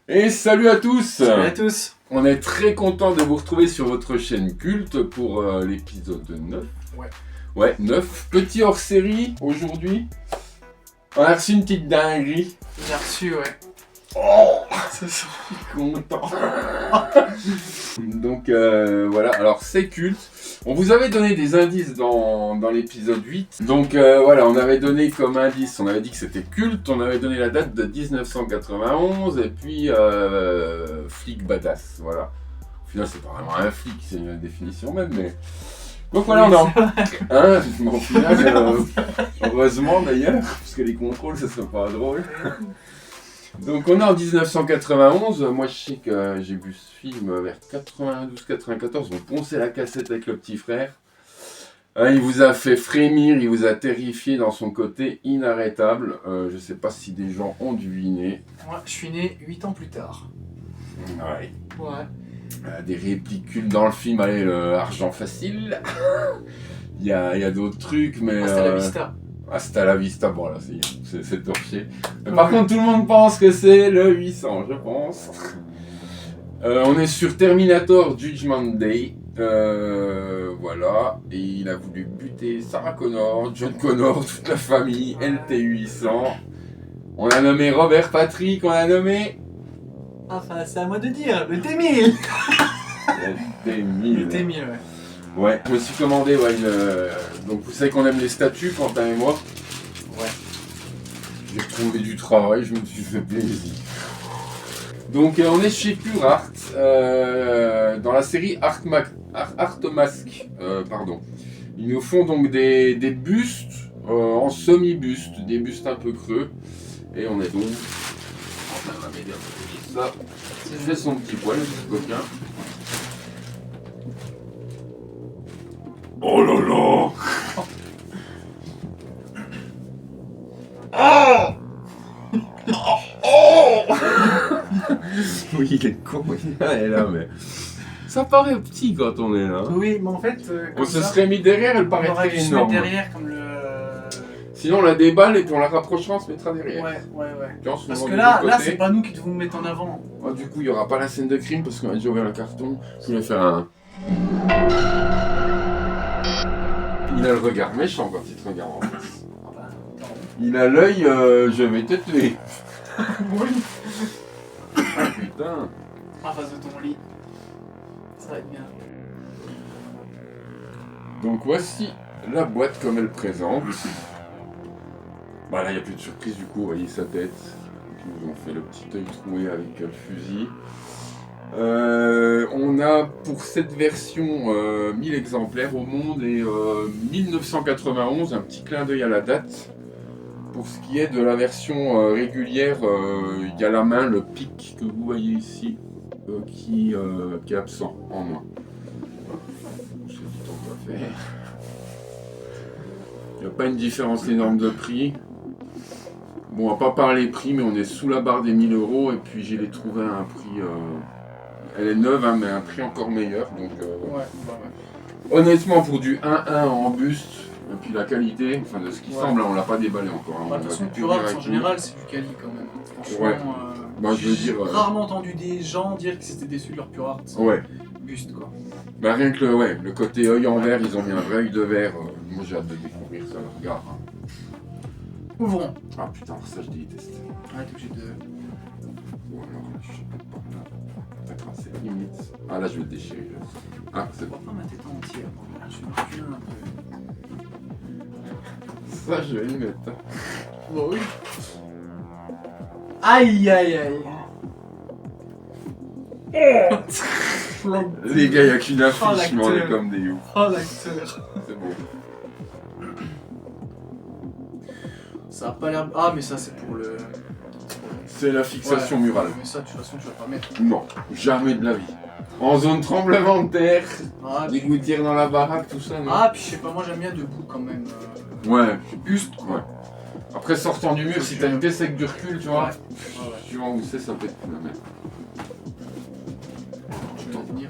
Et salut à tous! Salut à tous! On est très content de vous retrouver sur votre chaîne culte pour l'épisode 9. Ouais. Ouais, 9. Petit hors-série aujourd'hui. On a reçu une petite dinguerie. J'ai reçu, ouais. Oh! Ça sent. Je suis content. Donc voilà, alors c'est culte. On vous avait donné des indices dans l'épisode 8. Donc voilà, on avait donné comme indice, on avait dit que c'était culte, on avait donné la date de 1991 et puis flic badass, voilà. Au final, c'est pas vraiment un flic, c'est une définition même, mais... Donc voilà, Oui, on a... Hein, au final, heureusement d'ailleurs, parce que les contrôles, ça serait pas drôle. Donc on est en 1991, moi je sais que j'ai vu ce film vers 92-94, on ponçait la cassette avec le petit frère. Il vous a fait frémir, il vous a terrifié dans son côté inarrêtable. Je sais pas si des gens ont deviné. Moi, je suis né 8 ans plus tard. Ouais. Ouais. Des répliques cultes dans le film, allez, le argent facile. Il y a d'autres trucs, mais... Hasta la vista. Hasta la vista, bon là c'est torché. Mais par contre tout le monde pense que c'est le 800, je pense. On est sur Terminator Judgment Day. Voilà. Et il a voulu buter Sarah Connor, John Connor, toute la famille, LT800. On a nommé Robert Patrick, on a nommé... Enfin, c'est à moi de dire, le T1000. LT1000. Le T1000, ouais. Ouais, je me suis commandé donc vous savez qu'on aime les statues, Quentin et moi. Ouais. J'ai trouvé du travail, je me suis fait plaisir. Donc on est chez Pure Art, dans la série Art Mask, pardon. Ils nous font donc des bustes en semi-buste, des bustes un peu creux. Et on est donc... Enfin, on va m'aider un peu ça. Il fait son petit poil, le petit coquin. Oh là là! Oh! Oui, il est con, il est là, mais... Ça paraît petit quand on est là. Oui, mais en fait, On se serait mis derrière, elle on aurait paraîtrait dû se mettre énorme. derrière comme le... Sinon, on la déballe et puis on la rapprochera, on se mettra derrière. Ouais. Puis on se Parce met que du là, côté. c'est pas nous qui devons nous mettre en avant. Oh, du coup, il n'y aura pas la scène de crime parce qu'on a déjà ouvert le carton. Je voulais faire un... Il a le regard méchant quand il te regarde en face. Il a l'œil, je vais te tuer. Oui. Ah putain. En face de ton lit. Ça va être bien. Donc voici la boîte comme elle présente. Bah là, il n'y a plus de surprise du coup, vous voyez sa tête. Ils nous ont fait le petit œil troué avec le fusil. On a pour cette version 1000 exemplaires au monde et 1991, un petit clin d'œil à la date. Pour ce qui est de la version régulière, il y a la main, le pic que vous voyez ici, qui est absent en moins. C'est dit tant qu'à faire. Il n'y a pas une différence énorme de prix. Bon, on va pas parler prix, mais on est sous la barre des 1000 € et puis j'ai les trouvé à un prix... elle est neuve, hein, mais à un prix encore meilleur. Donc, Ouais. honnêtement, pour du 1-1 en buste, et puis la qualité, enfin de ce qui semble, on l'a pas déballé encore. Hein, De toute façon, Pure Art, en général, c'est du quali quand même. Franchement, Ouais. Bah, je veux j'ai dire, rarement entendu des gens dire que c'était déçus de leur Pure Art. Ouais. Buste, quoi. Bah rien que le côté œil en verre, ils ont mis un vrai œil de verre. Moi j'ai hâte de découvrir ça, regarde. Hein. Ouvrons. Ah putain, ça je déteste. Ouais, t'es obligé de... Bon alors, je sais pas. D'accord, c'est limite. Ah là je vais le déchirer. Ah c'est bon. Oh, ma tête entière. Je vais reculer un peu. Ça je vais le mettre. Hein. Bon, oui. Aïe. Les gars, il n'y a qu'une Oh, affiche, mais on est l'acteur. comme des ouf. Oh, l'acteur. C'est bon. Ça a pas l'air... Ah, mais ça, c'est pour le... C'est la fixation Ouais. murale. Mais ça, de toute façon, tu vas pas mettre. Non, jamais de la vie. En zone tremblement de terre, Ah, des gouttières dans la baraque, tout ça, non? puis je sais pas, moi j'aime bien debout quand même. Ouais, Buste, quoi. ouais. Après, sortant du mur, si t'as une pièce avec du recul, tu vois, Ouais. suivant où c'est, ça peut être plus la même. Tu veux venir.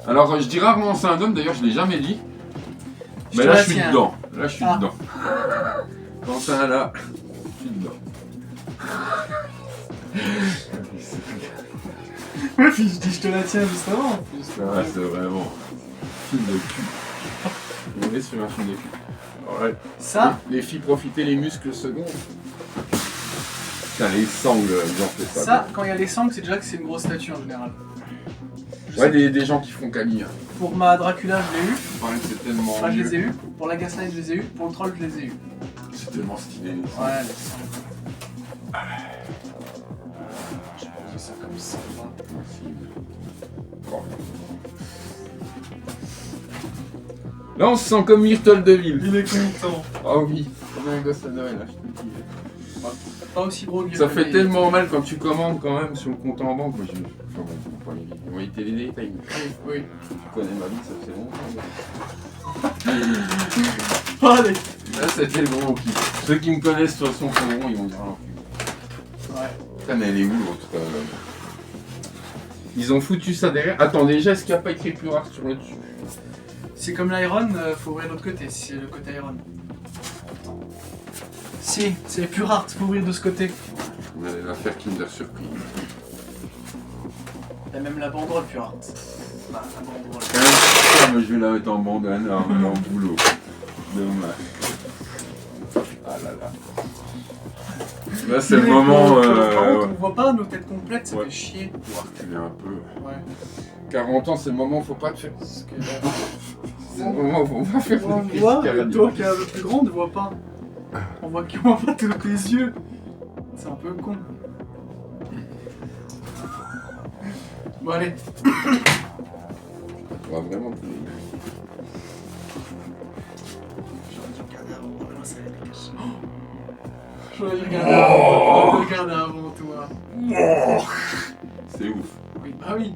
Alors, je dis rarement c'est un homme, d'ailleurs, je l'ai jamais dit. Je Mais te là, la je suis tiens. dedans. Là, je suis Ah. dedans. Quentin, là, je suis dedans. Ouais, puis je dis je te la tiens juste avant en plus. Ah, c'est vraiment film de cul. On est sur un film de cul. Ouais. Ça, Les filles profiter les muscles secondes. Putain, les sangles, ils ont fait ça. ça, quand il y a les sangles, c'est déjà que c'est une grosse statue en général. Je Ouais, sais des gens qui font Camille. Pour ma Dracula, je l'ai eu. Ouais, c'est tellement. Enfin, je les ai mieux. eu. Pour la Gaslight, je les ai eu. Pour le troll, je les ai eu. C'est tellement stylé. les sangles. Ouais, les sangles. J'ai posé ça comme ça. Oh. Là, on se sent comme Myrtle Deville. Il est content. Ah oui, comme un gosse à Noël, là, je te le dis. Pas aussi gros que Ça je fait l'ai. tellement mal quand tu commandes quand même sur le compte en banque. Moi, enfin bon, faut pas les on va éviter les détails. Oui, oui. Tu connais ma vie, ça fait longtemps. Allez. Là, c'était le gros kiff. Ceux qui me connaissent de toute façon sont ils vont dire non. Ouais. Putain, mais elle est où l'autre Ils ont foutu ça derrière. Attends, déjà, est-ce qu'il n'y a pas écrit plus rare sur le dessus? C'est comme l'Iron, faut ouvrir l'autre côté, c'est le côté Iron. Si, c'est plus rare, faut ouvrir de ce côté. On allait la faire Kinder Surprise. T'as même la banderole plus rare. Bah, la banderole. Mais je vais la mettre en bandana, en boulot. Dommage. Ah là là. Là, c'est le moment. Par contre, Ouais. on voit pas nos têtes complètes, ça Ouais. fait chier. Faut reculer un peu. Ouais. 40 ans, c'est le moment où faut pas te faire. Parce que, C'est le moment où faut pas faire on des voit, crises cardiaques. toi qui est un peu plus grand, on ne voit pas. On voit pas tous tes yeux. C'est un peu con. Bon, allez. On va vraiment plus. J'aurais dû regarder avant. Oh, non, ça va être caché. J'aurais dû regarder avant. J'aurais dû regarder avant, toi. C'est ouf. Oui, bah oui.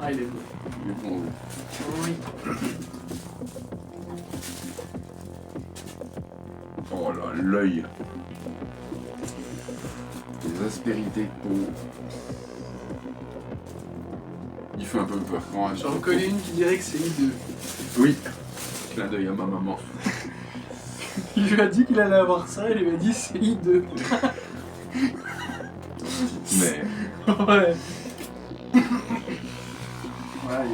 Ah, il est beau. Il est bon, lui. Oui. Oh là, l'œil. Les aspérités de peau. Il fait un peu peur quand même. J'en connais une qui dirait que c'est hideux. Oui. Clin d'œil à ma maman. Il lui a dit qu'il allait avoir ça, il lui a dit c'est hideux. Mais. Ouais. Ouais,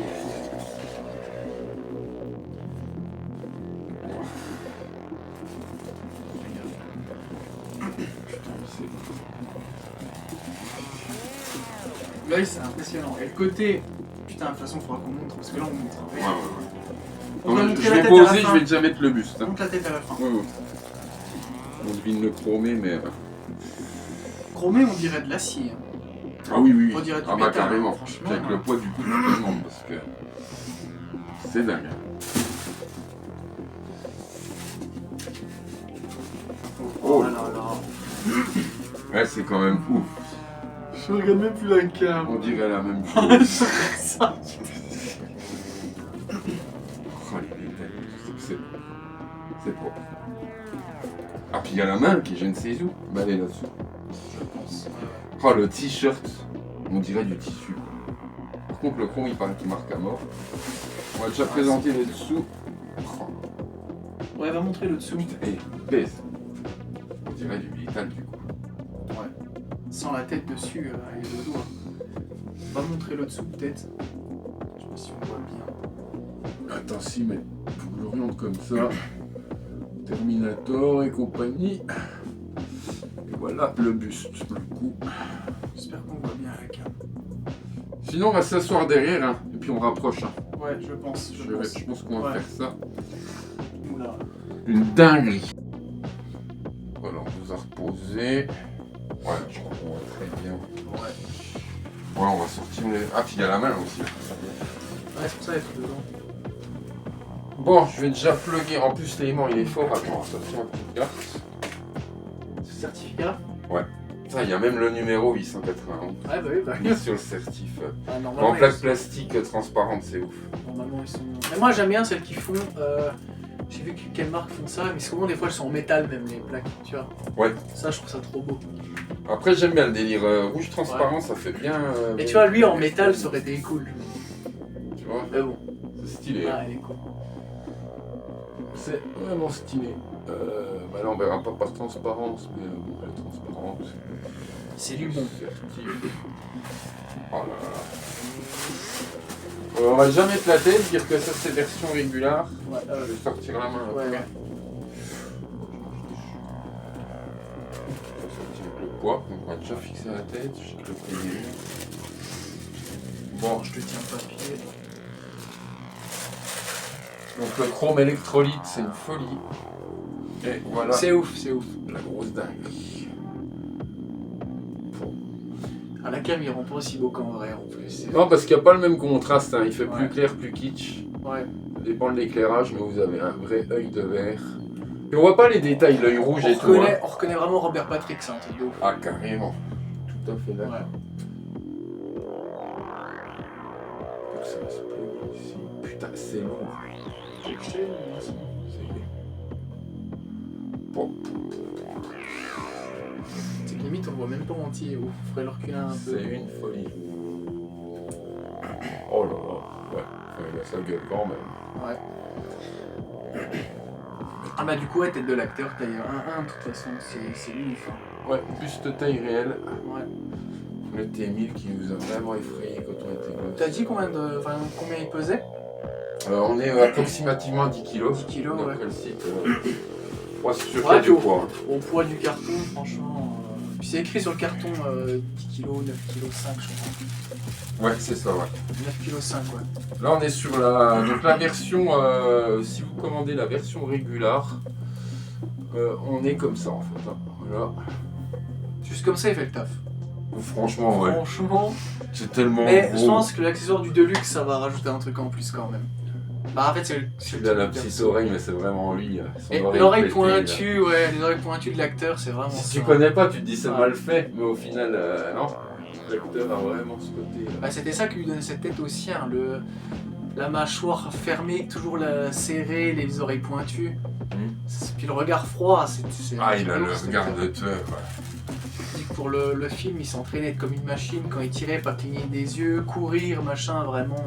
l'œil c'est impressionnant. Et le côté. Putain, de toute façon, il faudra qu'on montre parce que là on montre. Ouais, ouais, ouais. On va Non, montrer je la vais tête à la poser, je fin. vais déjà mettre le buste. On Hein. montre la tête à la fin. Ouais, ouais. On devine le chromé, mais. Chromé, on dirait de l'acier. Hein. Ah oui, oui. On dirait du Ah bah métal, carrément. franchement. Avec le poids du coup, je me demande parce que. C'est dingue. Oh là là. Ouais, c'est quand même ouf. Je regarde même plus la cam. On dirait la même Je chose. fais ça. Oh, les détails, c'est propre. Ah, puis il y a la main qui est je ne sais où. Bah, elle est là-dessous. Je pense. Oh, le t-shirt, on dirait du tissu. Par contre, le chrome, il paraît qu'il marque à mort. On va déjà présenter les dessous. Oh, Ouais, va montrer le dessous. putain, hey, baisse. On dirait du métal du coup. Ouais. Sans la tête dessus, avec le doigt. Va montrer le dessous peut-être. Je sais pas si on voit bien. Attends, si, mais faut que je l'oriente comme ça. Terminator et compagnie. Et voilà le buste, le coup. J'espère qu'on voit bien la cam. Sinon, on va s'asseoir derrière, hein, et puis on rapproche. Hein. Ouais, je pense. Je pense qu'on va Ouais. faire ça. Oula. Une dinguerie. Voilà, on nous a reposé. Ouais, je crois qu'on va très bien. Ouais. Ouais, on va sortir les... Ah, puis il y a la main aussi. Ouais, c'est pour ça d'être dedans. Bon, je vais déjà plugger. En plus, l'élément il est fort. Attends, on va sortir un petit carte. Ce certificat. Ça, il y a même le numéro 891 Ouais, bah oui, bah oui. mis sur le certif. Ah, normalement, En plaque plastique transparente, c'est ouf. Normalement, ils sont. Mais moi, j'aime bien celles qui font. J'ai vu que quelles marques font ça, mais souvent, des fois, elles sont en métal, même les plaques, tu vois. Ouais. Ça, je trouve ça trop beau. Après, j'aime bien le délire rouge transparent, ça fait bien. Et tu vois, lui, en métal, ça aurait été cool. Tu vois, Mais bon, c'est stylé. ah, elle est cool. C'est vraiment stylé. Bah là on verra pas par transparence, mais bon, la transparence. C'est du bon. Oh là là. On va jamais te la tête, dire que ça c'est version régulière. Ouais, Je vais sortir la main. ouais. Je vais sortir le poids, donc on va déjà fixer la tête, je sais que le premier. Bon, je te tiens le papier. Donc le chrome électrolyte, c'est une folie. Et voilà. C'est ouf, c'est ouf. La grosse dinguerie. À la cam, il rend pas aussi beau qu'en vrai en plus. Non, parce qu'il n'y a pas le même contraste, hein. Il fait plus Ouais. clair, plus kitsch. Ouais. Ça dépend de l'éclairage, mais vous avez un vrai œil de verre. Et on voit pas les détails, l'œil rouge et tout. Hein. On reconnaît vraiment Robert Patrick, c'est un truc de ouf. Ah, carrément. Tout à fait d'accord. Ouais. Donc ça va se plier ici. Putain, c'est lourd. C'est bon. C'est que limite on le voit même pas entier, il faudrait le reculer un peu. C'est une folie. Oh là là. Ouais, il a sa gueule quand même. Ouais. Ah bah du coup, ouais, tête de l'acteur, taille 1-1 de toute façon, c'est ouf. Hein. Ouais, plus de taille réelle. Ouais. Le T1000 qui nous a vraiment effrayé quand on était gosse. T'as dit combien il pesait? On est approximativement à 10 kg. 10 kilos, ouais. D'après le site. Ouais, c'est sûr qu'il y Ouais, a du poids. Au poids du carton, franchement. Puis c'est écrit sur le carton 10 kg, 9 kg 5, je crois. Ouais, c'est ça, ouais. 9 kg 5, ouais. Là, on est sur donc la version. Si vous commandez la version régulière, on est comme ça en fait. Hein. Voilà. Juste comme ça, il fait le taf. Franchement, ouais. Franchement. C'est tellement. Mais gros. je pense que l'accessoire du Deluxe, ça va rajouter un truc en plus quand même. Bah en fait, c'est le. Il a la petite oreille, mais c'est vraiment lui. Et l'oreille pointue, ouais, les oreilles pointues de l'acteur, c'est vraiment. Si ça. tu connais pas, tu te dis c'est Ouais. mal fait, mais au final, non. L'acteur a vraiment ce côté. Bah, c'était ça qui lui donnait cette tête aussi, hein, la mâchoire fermée, toujours serrée, les oreilles pointues. Puis le regard froid, c'est. Ah, il a le ouf, regard cet de acteur. tueur. Ouais. Il dit que pour le film, il s'entraînait comme une machine quand il tirait, pas cligner des yeux, courir, machin, vraiment.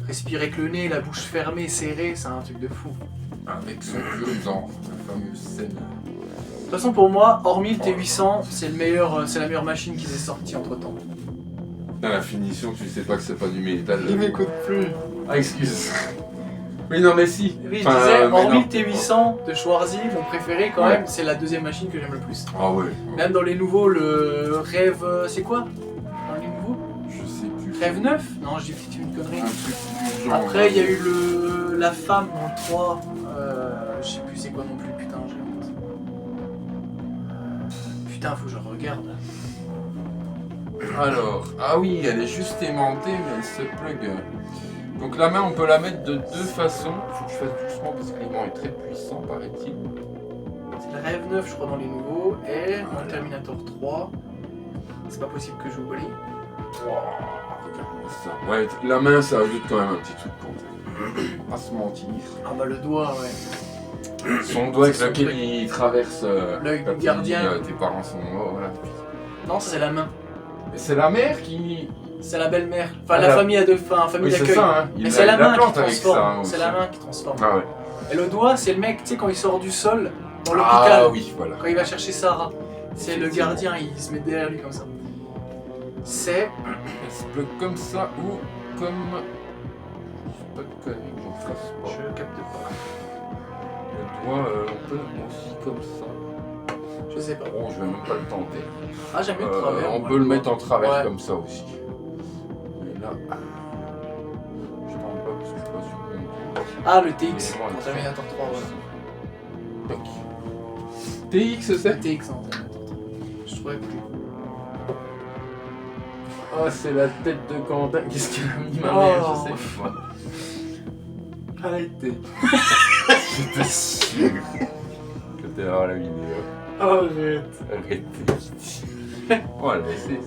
Respirer avec le nez, la bouche fermée, serrée, c'est un truc de fou. Avec son cure-dent, la fameuse scène. De toute façon, pour moi, hormis le T800, c'est la meilleure machine qui s'est sortie entre temps. Dans la finition, tu sais pas que c'est pas du métal. Il m'écoute plus. Ah, excuse. Oui, non, mais si. Oui, je Enfin, disais, mais hormis non. le T800 de Schwarzy, mon préféré quand Ouais. même, c'est la deuxième machine que j'aime le plus. Ah ouais. Même dans les nouveaux, le Rêve. C'est quoi dans les nouveaux Je sais plus. Rêve 9 Non, je dis peut-être une connerie. Un truc du genre. Après, il y a eu la femme dans le 3. Je sais plus c'est quoi non plus, putain, j'ai honte. Putain, faut que je regarde. Alors, ah oui, elle est juste aimantée, mais elle se plug. Donc la main, on peut la mettre de deux façons. Faut que je fasse doucement parce que l'aimant est très puissant, paraît-il. C'est le Rêve 9, je crois, dans les nouveaux. Et dans le Terminator 3. C'est pas possible que j'oublie. Wow, regarde-moi ça. Ouais, la main, ça ajoute quand même un petit truc pour pas se mentir. Ah bah le doigt, ouais. Son doigt avec C'est son lequel truc. il traverse L'œil quand du il gardien. dit, tes parents sont morts, voilà. Non, ça c'est la main. Et c'est la mère qui. C'est la belle-mère. Enfin, Ah, la la- famille à deux fins, famille Oui, c'est d'accueil. ça, hein. Mais c'est la il la main qui plante avec ça. transforme. hein, C'est aussi. la main qui transforme. Ah ouais. Et le doigt, c'est le mec, tu sais, quand il sort du sol, dans Ah l'hôpital, oui, voilà. quand il va chercher Sarah. C'est le gardien, il se met derrière lui comme ça. C'est. Elle se bloque comme ça ou comme. Je sais pas de conneries que j'en fasse pas. Je capte pas. Le doigt, on peut aussi comme ça. Je sais pas. Bon, je vais même pas le tenter. Ah, j'aime bien le travers. On moi, peut le mettre en travers Ouais. comme ça aussi. Mais là. Je tente pas parce que je suis pas sûr qu'on. Ah, le TX. Évidemment, Dans Terminator 3, ouais. Toc. TX, c'est Le TX en Terminator 3. Je trouvais plus. Ah, c'est la tête de Quentin. Qu'est-ce qu'elle a mis ma Oh. mère, je sais pas. Arrêtez. J'étais sûr que t'allais voir la vidéo. Arrête. Arrêtez. Voilà, c'est.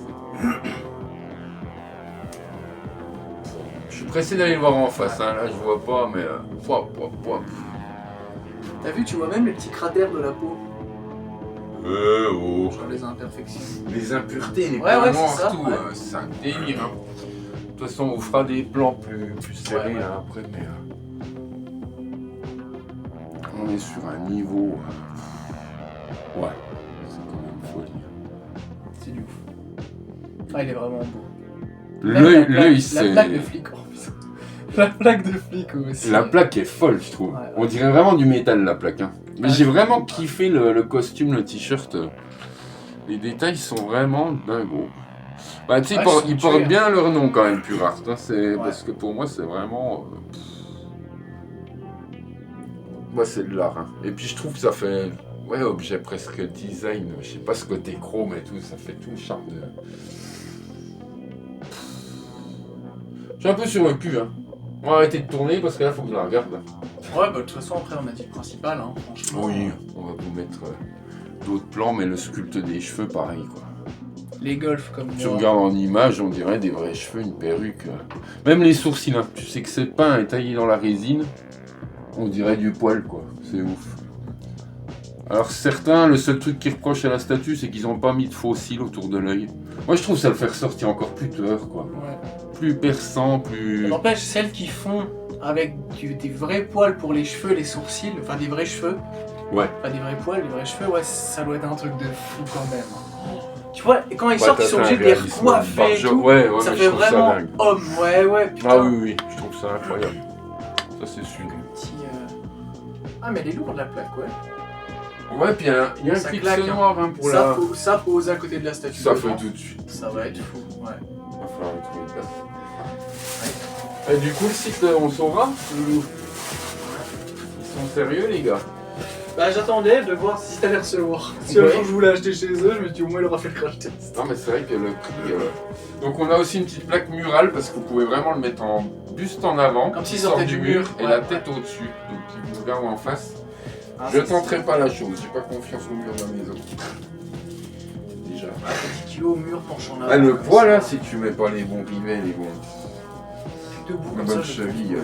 Je suis pressé d'aller le voir en face, hein. Là je vois pas, mais. Pouah. T'as vu, tu vois même les petits cratères de la peau. Oh. Genre les imperfections. Les impuretés, les Ouais, points ouais, noirs, c'est ça, tout, ouais. c'est un délire. Hein. De toute façon, on vous fera des plans plus serrés Ouais. hein, après, mais. on est sur un niveau... Ouais, c'est quand même folie. C'est du ouf. Ah, il est vraiment beau. L'œil, La c'est... plaque de flic, oh, putain. La plaque de flic aussi. La plaque est folle, je trouve. Ouais, ouais. On dirait vraiment du métal, la plaque. Hein. Mais Ouais. j'ai vraiment kiffé le costume, le t-shirt. Les détails sont vraiment dingos. Bah, tu sais, Ouais, ils ils sont portent tués, bien leur nom quand même, Pure Art. Hein. Ouais. Parce que pour moi, c'est vraiment... Moi, c'est de l'art. Hein. Et puis, je trouve que ça fait... Ouais, objet presque design. Je sais pas, ce côté chrome et tout, ça fait tout le charme de... Je suis un peu sur le cul, hein. On va arrêter de tourner parce que là, faut que je la regarde. Ouais, bah de toute façon, après, on a dit le principal, hein, franchement. Oui, on va vous mettre d'autres plans, mais le sculpte des cheveux, pareil, quoi. Les golfs comme Tu moi. regardes en image, on dirait des vrais cheveux, une perruque. Même les sourcils, hein. Tu sais que c'est peint et taillé dans la résine, on dirait du poil, quoi. C'est ouf. Alors certains, le seul truc qu'ils reprochent à la statue, c'est qu'ils n'ont pas mis de faux cils autour de l'œil. Moi, je trouve que ça le fait ressortir encore plus tueur, quoi. Ouais. Plus perçant, plus... N'empêche, celles qui font avec des vrais poils pour les cheveux, les sourcils, enfin des vrais cheveux, Ouais. pas des vrais poils, des vrais cheveux, ouais, ça doit être un truc de fou quand même. Tu vois, et quand ils Ouais, sortent, ils t'as sont un obligés de les réalisme recoiffer et barjo- tout. Ouais, ouais, Ça mais fait je trouve ça vraiment dingue. homme, ouais, putain. Ah oui, je trouve ça incroyable. Ça, c'est sûr. Petit, Ah, mais elle est lourde la plaque, ouais. Ouais, puis il y a un Ça clip claque, hein. noir hein, pour Ça, la... ça, faut oser à côté de la statue. Ça vraiment. fait tout de suite. Ça va être fou, ouais. Il va falloir y trouver place. Et du coup, le site, on saura. Ils sont sérieux, les gars. Bah, j'attendais de voir si t'allais recevoir. Si Ouais. un jour je voulais acheter chez eux, je me suis dit au moins il aura fait le crash test. Non, mais c'est vrai que le prix... Donc, on a aussi une petite plaque murale parce que vous pouvez vraiment le mettre en buste en avant. Comme s'il qui sort sortait du mur, et ouais. la tête au-dessus. Donc, il vous regarde en face. Ah, Je ça, tenterai pas la chose. J'ai pas confiance au mur de la maison. Déjà. Un petit tuyau au mur penchant en avant. Ah, le comme poids ça. là, si tu mets pas les bons rivets, les bons. Debout La comme bonne ça. cheville.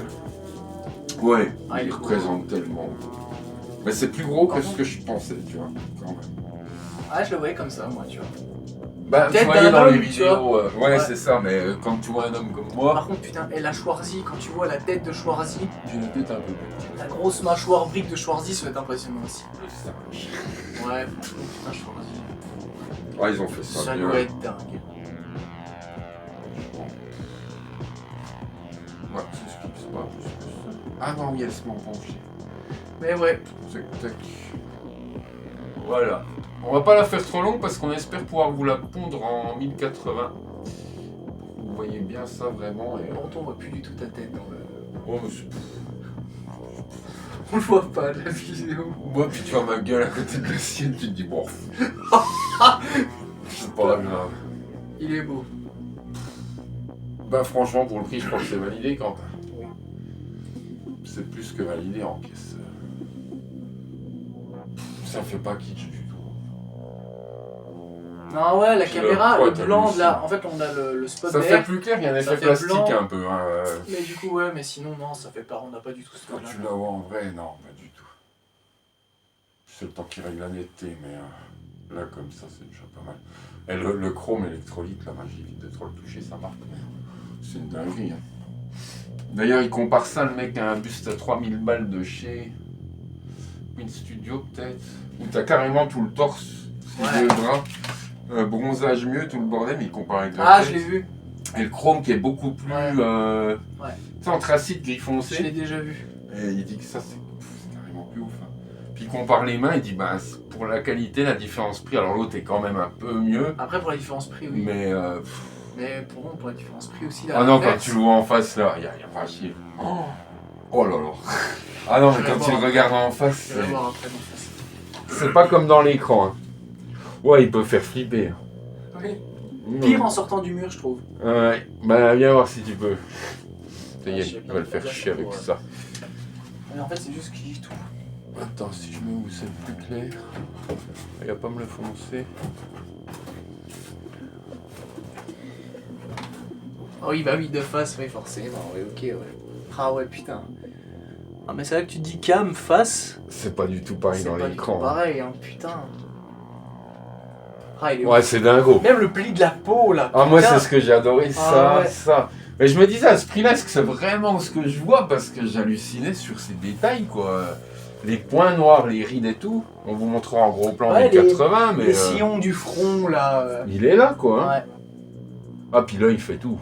Ouais, Ah, il il est beau. représente tellement. Mais c'est plus gros que Ah ce bon que je pensais, tu vois. Quand même. Ah, je le voyais comme ça, moi, tu vois. Bah, Tête tu voyais d'un dans les homme, tu vidéos. Ouais, Ouais. c'est ça, mais quand tu vois un homme comme moi, Par contre, putain, et la Schwarzy, quand tu vois la tête de Schwarzy, j'ai une tête un peu plus la grosse mâchoire brique de Schwarzy, ça va être impressionnant aussi. petite. Ouais, franchement, putain, Schwarzy. Ouais, ils ont fait ça. Ça bien. doit être dingue. Ouais, c'est ce qui se passe. Ah non, oui, elle se m'en penche. Mais ouais, Tac, tac. Voilà. On va pas la faire trop longue parce qu'on espère pouvoir vous la pondre en 1080. Vous voyez bien ça vraiment. Et... on voit plus du tout ta tête dans le. Oh, mais c'est... On le voit pas de la vidéo. Moi, puis tu vois ma gueule à côté de la sienne, tu te dis, bon, c'est pas grave. Il est beau. Bah, franchement, pour le prix, je crois que c'est validé, Quentin. Oui. C'est plus que validé en pièces. Ça fait pas kitsch du tout. Non, ouais, la Je caméra, crois le que t'as blanc vu de la. ça. En fait, on a le spot Ça fait vert. plus clair, il y a un Ça effet fait plastique blanc. un peu. Hein. Mais du coup, ouais, mais sinon, non, ça fait pas. On n'a pas du tout ce Quand truc-là. tu la vois en vrai, non, pas du tout. C'est le temps qui règle la netteté, mais là, comme ça, c'est déjà pas mal. Et le chrome électrolyte, la magie, évite de trop le toucher, ça marque. C'est une dinguerie. Hein. D'ailleurs, il compare ça, le mec, à un buste à 3000 balles de chez Win Studio, peut-être. Où t'as carrément tout le torse, Ouais. les deux bras, bronzage mieux, tout le bordel, mais il compare avec la Ah, tête. je l'ai vu. Et le chrome qui est beaucoup plus. Ouais. Tu sais, anthracite, gris Je foncé. l'ai déjà vu. Et il dit que ça, c'est carrément plus ouf. Hein. Puis il compare les mains, il dit, bah, pour la qualité, la différence prix, alors l'autre est quand même un peu mieux, Après, pour la différence prix, oui. mais... Mais pour la différence prix aussi, là. Ah non, quand tu le vois en face, là, il n'y a pas à chier. Oh là là. Ah non, mais Je vais quand tu voir. le regardes en face, Je vais voir après dans face. c'est pas comme dans l'écran. Hein. Ouais, il peut faire flipper. Hein. Oui. Pire en sortant du mur, je trouve. Ouais, bah viens voir si tu peux. Ça y Je est, sais il pas va le faire comment chier dire avec pour, ça. Mais en fait, c'est juste qu'il dit tout. Attends, si je mets où c'est le plus clair. Il va pas me le foncer. Oh oui, bah oui, de face, oui, forcément. Oui, ok, ouais. Ah ouais, putain. Ah, mais c'est vrai que tu dis cam, face. C'est pas du tout pareil C'est dans pas du tout l'écran. Hein. pareil, hein, putain. Ah, il est Ouais, ouf. c'est dingo. Même le pli de la peau, là. Ah, moi, putain. c'est ce que j'ai adoré, ça, ouais. ça. Mais je me disais, à ce prix-là, est-ce que c'est vraiment ce que je vois? Parce que j'hallucinais sur ces détails, quoi. Les points noirs, les rides et tout, on vous montrera en gros plan Ouais, des 80, mais... Le sillon du front, là. Il est là, quoi. Hein. Ouais. Ah, puis là, il fait tout.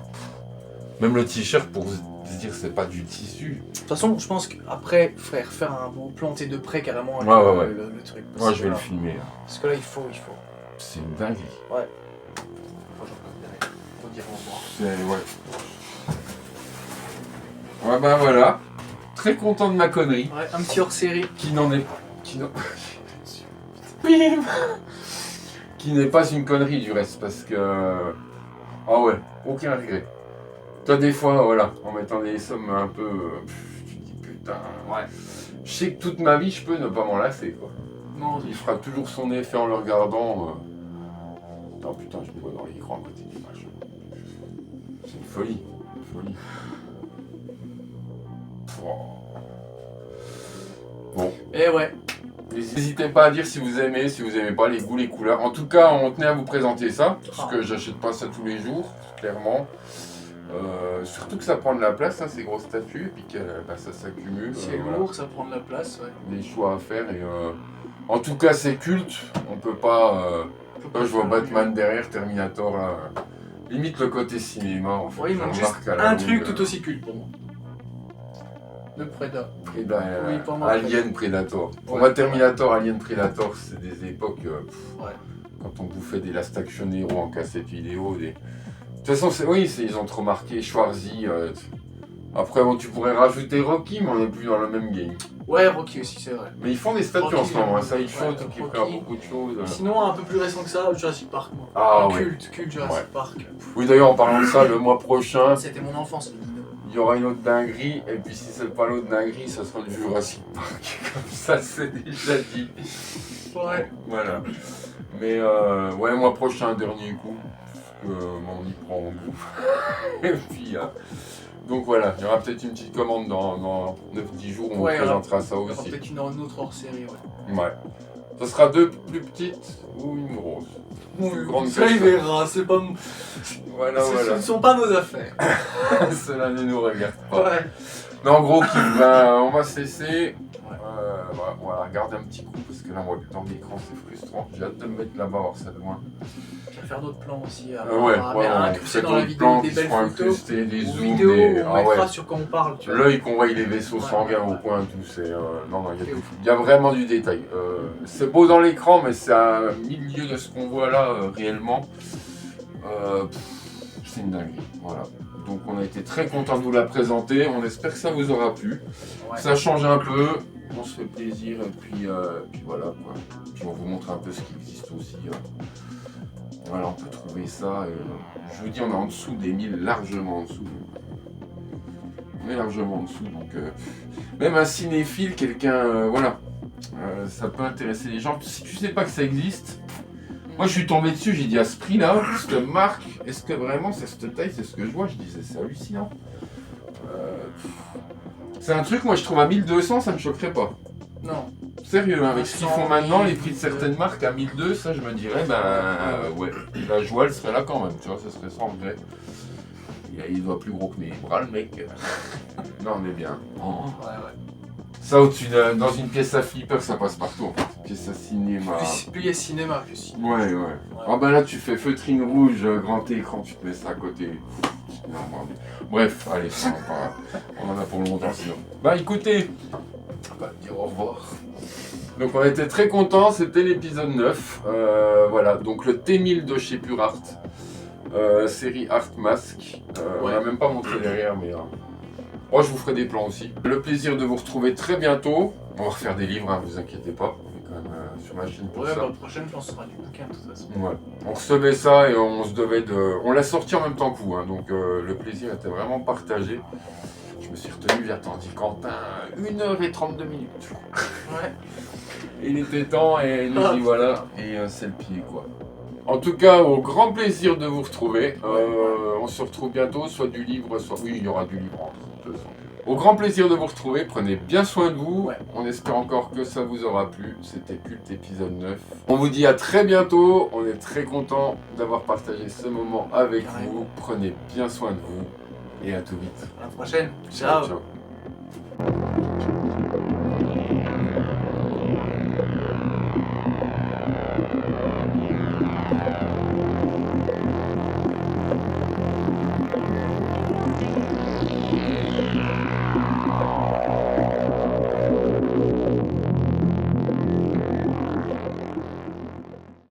Même le t-shirt, pour se dire c'est pas du tissu. De toute façon, je pense qu'après, frère, faire un beau planté de près carrément avec Ouais. le truc. Moi, je vais le filmer. Parce que là, il faut. C'est une dinguerie. Ouais. Faut dire au revoir. C'est... Ouais, bah voilà. Très content de ma connerie. Ouais, un petit hors-série. Qui n'en est pas. Bim Qui n'est pas une connerie du reste, parce que... Ah ouais, aucun regret. Toi, des fois, voilà, en mettant des sommes un peu... tu te dis, putain, ouais. Je sais que toute ma vie, je peux ne pas m'en lasser, quoi. Non, Il fera toujours son effet en le regardant. Non, putain, je me vois dans l'écran à côté du match. C'est une folie. Une folie. Bon. Et ouais. N'hésitez pas à dire si vous aimez pas les goûts, les couleurs. En tout cas, on tenait à vous présenter ça, parce que j'achète pas ça tous les jours, clairement. Surtout que ça prend de la place, hein, ces grosses statues, et puis que bah, ça s'accumule. C'est lourd, ça prend de la place, ouais. Des choix à faire, et en tout cas, c'est culte. On peut pas. Là, je vois Batman derrière, Terminator, là. Limite le côté cinéma, en fait. Ouais, il manque juste un truc tout aussi culte pour moi. Le Preda. Oui, pour moi, Alien Predator. Pour Ouais. moi, Terminator, Alien Predator, c'est des époques Ouais. quand on bouffait des Last Action Hero en cassette vidéo. De toute façon, ils ont trop marqué Schwarzy. Après, bon, tu pourrais rajouter Rocky, mais on n'est plus dans le même game. Ouais, Rocky aussi, c'est vrai. Mais ils font des statues Rocky, en ce moment, hein, ça il faut, ouais, qui Rocky. prépare beaucoup de choses. Sinon, un peu plus récent que ça, Jurassic Park, moi. Ah ouais. Culte Jurassic Ouais. Park. Oui, d'ailleurs, en parlant de ça, le mois prochain, C'était mon enfance, le dino. il y aura une autre dinguerie, et puis si c'est pas l'autre dinguerie, ça sera du Jurassic Park. Comme ça, c'est déjà dit. Ouais. Voilà. Mais ouais, mois prochain, dernier coup. Parce que on y prend goût. Et puis, donc voilà, il y aura peut-être une petite commande dans 9-10 jours, on vous présentera ça Il y aura aussi. peut-être une autre hors-série, ouais. Ouais. Ce sera deux plus petites ou une grosse. Plus grande Ça, que il ça. verra, c'est pas... Voilà, Ce voilà. ne sont pas nos affaires. Cela ne nous regarde pas. Ouais. Mais en gros, on va se laisser. Voilà, on va regarder un petit coup parce que là, moi, le temps d'écran, c'est frustrant. J'ai hâte de me mettre là-bas, voir ça de loin. Je vais faire d'autres plans aussi. On incruster fait dans la d'autres vidéo plans des qui belles seront photos. incrustés, des Ou zooms, vidéos, des... on mettra sur quoi on parle. Tu vois. L'œil qu'on voit les vaisseaux sanguins au coin, tout, c'est... non, il y a vraiment du détail. C'est beau dans l'écran, mais c'est à milieu de ce qu'on voit là, réellement. C'est une dinguerie, voilà. Donc on a été très content de vous la présenter, on espère que ça vous aura plu. Ouais. Ça change un peu, on se fait plaisir, et puis voilà quoi. Puis on vous montre un peu ce qui existe aussi. Voilà, on peut trouver ça. Je vous dis, on est en dessous des 1000, largement en dessous. On est largement en dessous, donc même un cinéphile, quelqu'un, voilà, ça peut intéresser les gens. Si tu sais pas que ça existe, moi je suis tombé dessus, j'ai dit à ce prix-là, cette marque, est-ce que vraiment c'est cette taille, c'est ce que je vois? Je disais, c'est hallucinant. C'est un truc, moi je trouve à 1200, ça me choquerait pas. Non. Sérieux, hein, avec ce qu'ils font maintenant, les prix de 1000, certaines marques à 1200, ça je me dirais, ouais, la joie elle serait là quand même, tu vois, ça serait sans regret. Il doit plus gros que mes bras, le mec. Non, on est bien. Oh. Ouais. Ça au-dessus dans une pièce à flipper, ça passe partout en fait. Pièce à cinéma. Plus il y a cinéma que cinéma. Ouais. Ah bah là tu fais feutrine rouge, grand écran, tu te mets ça à côté. Non, bref, allez, on en a pour longtemps sinon. Bah écoutez, on va dire au revoir. Donc on était très contents, c'était l'épisode 9. Voilà, donc le T1000 de chez Pure Art. Série Art Mask. On n'a même pas montré derrière, mais moi je vous ferai des plans aussi. Le plaisir de vous retrouver très bientôt. On va refaire des livres, hein, vous inquiétez pas. On est quand même sur ma chaîne pour ça. La prochaine, je pense, ce sera du bouquin de toute façon. Ouais. On recevait ça et on se devait de. On l'a sorti en même temps que vous, hein, donc le plaisir était vraiment partagé. Je me suis retenu, j'ai attendu Quentin 1h32 minutes. Ouais. Il était temps et il nous dit voilà, et c'est le pied quoi. En tout cas, au grand plaisir de vous retrouver. On se retrouve bientôt, soit du livre, soit... Oui, il y aura du livre entre deux. Au grand plaisir de vous retrouver, prenez bien soin de vous. Ouais. On espère encore que ça vous aura plu. C'était Culte épisode 9. On vous dit à très bientôt. On est très content d'avoir partagé ce moment avec vous. Prenez bien soin de vous et à tout vite. À la prochaine. Ciao.